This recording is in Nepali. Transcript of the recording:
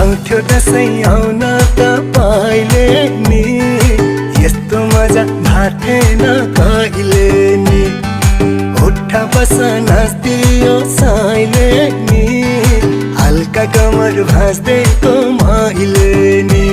आउँथ्यो दसैँ आउन तपाईले नि, यस्तो मजा भाथेन कहिले नि। उठा बस नाच्दियो साइले नि, हल्का कमर भाँच्दैको मैले नि।